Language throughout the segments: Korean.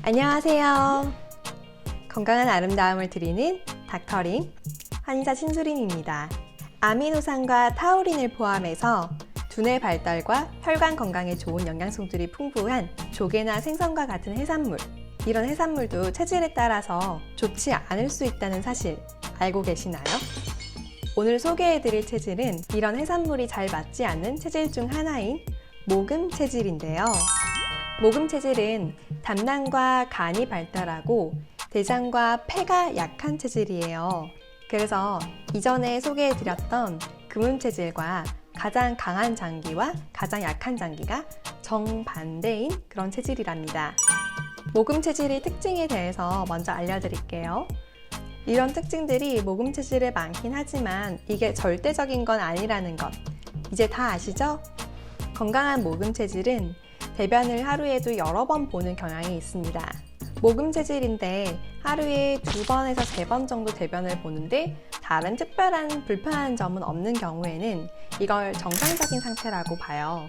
안녕하세요. 건강한 아름다움을 드리는 닥터린 환자 신수린입니다. 아미노산과 타우린을 포함해서 두뇌 발달과 혈관 건강에 좋은 영양소들이 풍부한 조개나 생선과 같은 해산물, 이런 해산물도 체질에 따라서 좋지 않을 수 있다는 사실 알고 계시나요? 오늘 소개해드릴 체질은 이런 해산물이 잘 맞지 않는 체질 중 하나인 모금 체질인데요. 모금 체질은 담낭과 간이 발달하고 대장과 폐가 약한 체질이에요. 그래서 이전에 소개해드렸던 금음 체질과 가장 강한 장기와 가장 약한 장기가 정반대인 그런 체질이랍니다. 모금 체질의 특징에 대해서 먼저 알려드릴게요. 이런 특징들이 모금 체질에 많긴 하지만 이게 절대적인 건 아니라는 것 이제 다 아시죠? 건강한 모금 체질은 대변을 하루에도 여러 번 보는 경향이 있습니다. 모금 체질인데 하루에 2번에서 3번 정도 대변을 보는데 다른 특별한 불편한 점은 없는 경우에는 이걸 정상적인 상태라고 봐요.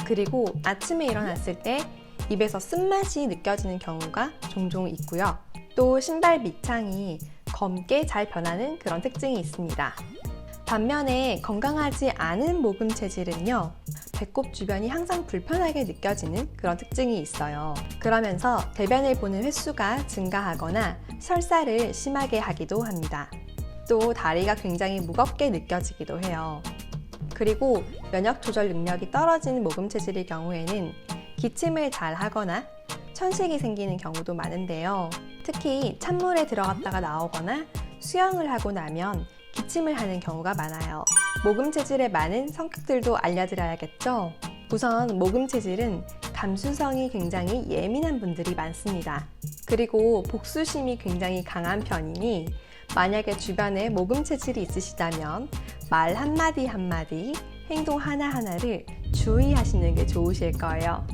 그리고 아침에 일어났을 때 입에서 쓴맛이 느껴지는 경우가 종종 있고요. 또 신발 밑창이 검게 잘 변하는 그런 특징이 있습니다. 반면에 건강하지 않은 모금 체질은요, 배꼽 주변이 항상 불편하게 느껴지는 그런 특징이 있어요. 그러면서 대변을 보는 횟수가 증가하거나 설사를 심하게 하기도 합니다. 또 다리가 굉장히 무겁게 느껴지기도 해요. 그리고 면역 조절 능력이 떨어진 모금 체질의 경우에는 기침을 잘 하거나 천식이 생기는 경우도 많은데요. 특히 찬물에 들어갔다가 나오거나 수영을 하고 나면 기침을 하는 경우가 많아요. 모금 체질의 많은 성격들도 알려드려야겠죠? 우선 모금 체질은 감수성이 굉장히 예민한 분들이 많습니다. 그리고 복수심이 굉장히 강한 편이니 만약에 주변에 모금 체질이 있으시다면 말 한마디 한마디, 행동 하나하나를 주의하시는 게 좋으실 거예요.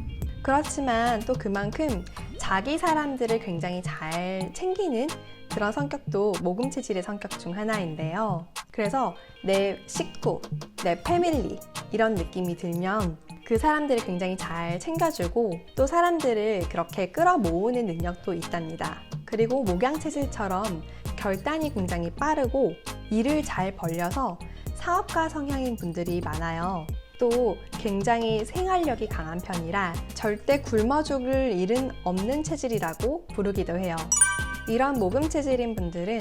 그렇지만 또 그만큼 자기 사람들을 굉장히 잘 챙기는 그런 성격도 모금 체질의 성격 중 하나인데요. 그래서 내 식구, 내 패밀리 이런 느낌이 들면 그 사람들을 굉장히 잘 챙겨주고 또 사람들을 그렇게 끌어모으는 능력도 있답니다. 그리고 목양 체질처럼 결단이 굉장히 빠르고 일을 잘 벌려서 사업가 성향인 분들이 많아요. 또 굉장히 생활력이 강한 편이라 절대 굶어 죽을 일은 없는 체질이라고 부르기도 해요. 이런 모금 체질인 분들은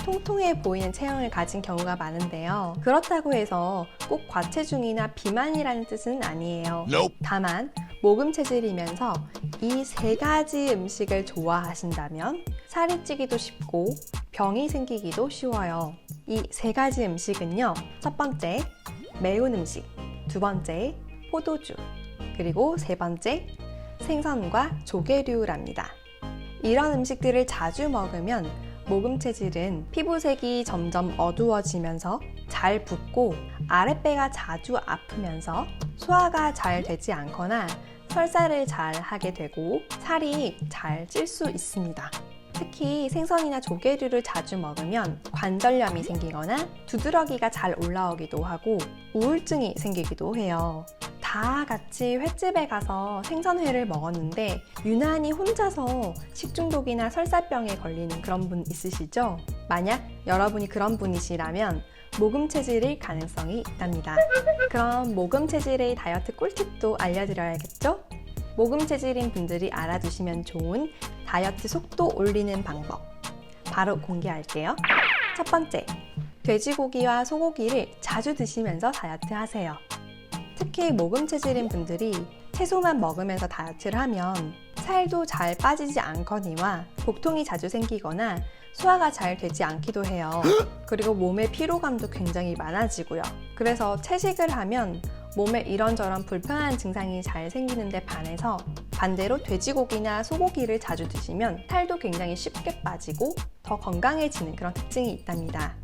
통통해 보이는 체형을 가진 경우가 많은데요. 그렇다고 해서 꼭 과체중이나 비만이라는 뜻은 아니에요. 다만 모금 체질이면서 이 3가지 음식을 좋아하신다면 살이 찌기도 쉽고 병이 생기기도 쉬워요. 이 3가지 음식은요. 첫 번째, 매운 음식. 두 번째, 포도주. 그리고 세 번째, 생선과 조개류랍니다. 이런 음식들을 자주 먹으면 모금 체질은 피부색이 점점 어두워지면서 잘 붓고 아랫배가 자주 아프면서 소화가 잘 되지 않거나 설사를 잘 하게 되고 살이 잘 찔 수 있습니다. 특히 생선이나 조개류를 자주 먹으면 관절염이 생기거나 두드러기가 잘 올라오기도 하고 우울증이 생기기도 해요. 다 같이 횟집에 가서 생선회를 먹었는데 유난히 혼자서 식중독이나 설사병에 걸리는 그런 분 있으시죠? 만약 여러분이 그런 분이시라면 모금 체질일 가능성이 있답니다. 그럼 모금 체질의 다이어트 꿀팁도 알려드려야겠죠? 모금 체질인 분들이 알아두시면 좋은 다이어트 속도 올리는 방법 바로 공개할게요. 첫 번째, 돼지고기와 소고기를 자주 드시면서 다이어트 하세요. 특히 모금 체질인 분들이 채소만 먹으면서 다이어트를 하면 살도 잘 빠지지 않거니와 복통이 자주 생기거나 소화가 잘 되지 않기도 해요. 그리고 몸의 피로감도 굉장히 많아지고요. 그래서 채식을 하면 몸에 이런저런 불편한 증상이 잘 생기는데 반해서 반대로 돼지고기나 소고기를 자주 드시면 살도 굉장히 쉽게 빠지고 더 건강해지는 그런 특징이 있답니다.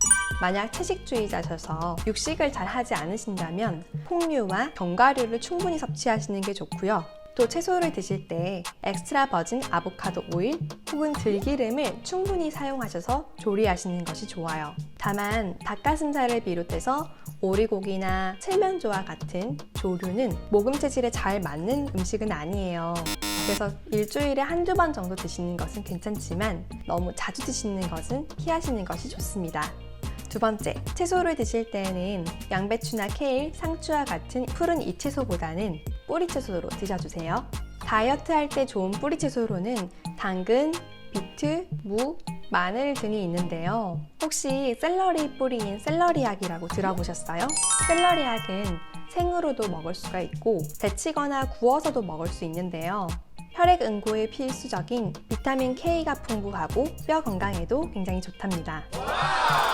만약 채식주의자셔서 육식을 잘 하지 않으신다면 폭류와 견과류를 충분히 섭취하시는 게 좋고요. 또 채소를 드실 때 엑스트라 버진 아보카도 오일 혹은 들기름을 충분히 사용하셔서 조리하시는 것이 좋아요. 다만 닭가슴살을 비롯해서 오리고기나 칠면조와 같은 조류는 모금 체질에 잘 맞는 음식은 아니에요. 그래서 일주일에 한두 번 정도 드시는 것은 괜찮지만 너무 자주 드시는 것은 피하시는 것이 좋습니다. 두 번째, 채소를 드실 때에는 양배추나 케일, 상추와 같은 푸른 잎채소보다는 뿌리채소로 드셔주세요. 다이어트 할 때 좋은 뿌리채소로는 당근, 비트, 무, 마늘 등이 있는데요. 혹시 샐러리 뿌리인 샐러리약이라고 들어보셨어요? 샐러리약은 생으로도 먹을 수가 있고 데치거나 구워서도 먹을 수 있는데요. 혈액 응고에 필수적인 비타민 K가 풍부하고 뼈 건강에도 굉장히 좋답니다.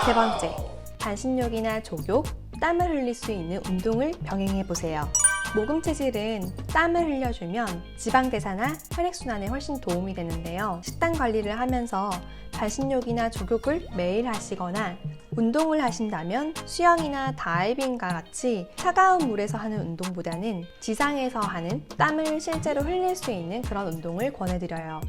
세 번째, 반신욕이나 족욕, 땀을 흘릴 수 있는 운동을 병행해보세요. 모금 체질은 땀을 흘려주면 지방 대사나 혈액순환에 훨씬 도움이 되는데요. 식단 관리를 하면서 반신욕이나 족욕을 매일 하시거나 운동을 하신다면 수영이나 다이빙과 같이 차가운 물에서 하는 운동보다는 지상에서 하는 땀을 실제로 흘릴 수 있는 그런 운동을 권해드려요.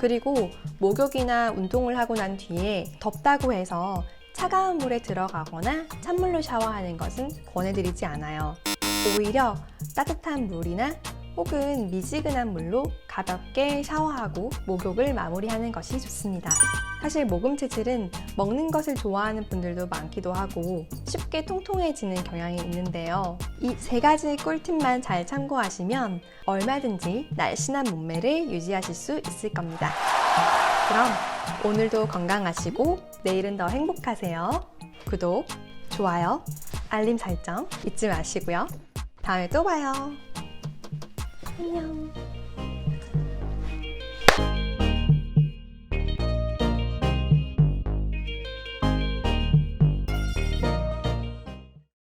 그리고 목욕이나 운동을 하고 난 뒤에 덥다고 해서 차가운 물에 들어가거나 찬물로 샤워하는 것은 권해드리지 않아요. 오히려 따뜻한 물이나 혹은 미지근한 물로 가볍게 샤워하고 목욕을 마무리하는 것이 좋습니다. 사실 모금 체질은 먹는 것을 좋아하는 분들도 많기도 하고 쉽게 통통해지는 경향이 있는데요. 이 세 가지 꿀팁만 잘 참고하시면 얼마든지 날씬한 몸매를 유지하실 수 있을 겁니다. 그럼 오늘도 건강하시고 내일은 더 행복하세요. 구독, 좋아요, 알림 설정 잊지 마시고요. 다음에 또 봐요. 안녕.